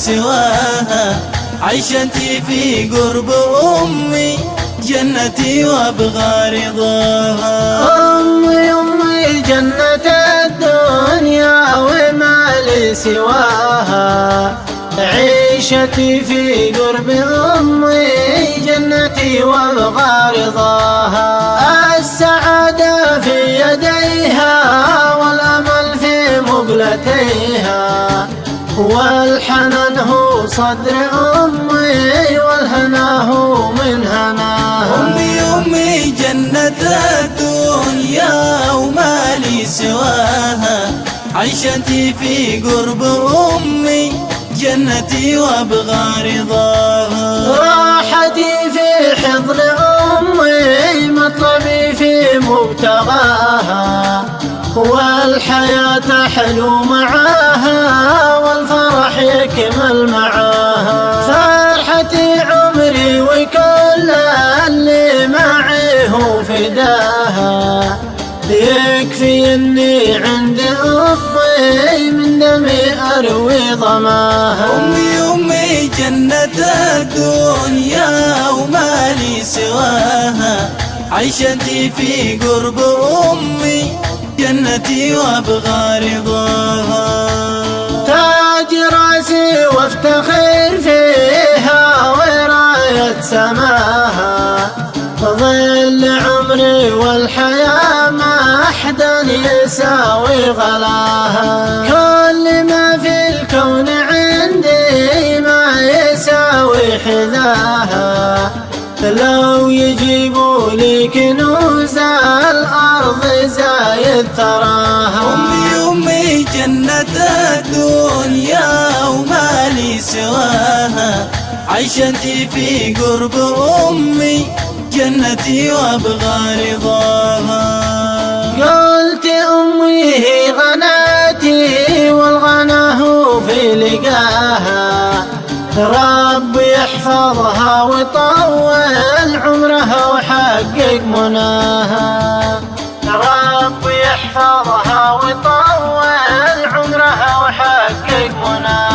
سواها، عيشتي في قرب أمي جنتي وأبغى رضاها. أمي جنة الدنيا وما لي سواها، عيشتي في قرب أمي جنتي وأبغى رضاها. السعادة في يديها والأمل في مقلتيها، والحنان هو صدر أمي والهنا هو من هناها. أمي جنة الدنيا وما لي سواها، عيشتي في قرب أمي جنتي وأبغى رضاها. راحتي في حضن أمي مطلبي في مبتغاها، والحياة حلو معاها والفرح يكمل معاها. فرحتي عمري وكل اللي معي هو فداها، يكفي اني عند أمي من دمي أروي ظماها. أمي جنة الدنيا وما لي سواها، عيشتي في قرب أمي جنتي وأبغى رضاها. تاج راسي وافتخر فيها وراية سماها، ظل عمري والحياة ما أحدا يساوي غلاها. كل ما في الكون عندي ما يساوي حذاها، لو يجيبوا لي كنوز الأرض زايد ثراها. أمي جنة الدنيا وما لي سواها، عيشتي في قرب أمي جنتي وأبغى رضاها. قلت أمي هي غناتي والغنا هو في لقاها، رب يحفظها ويطول عمرها وحقق مناها. رب يحفظها ويطول عمرها وحقق مناها.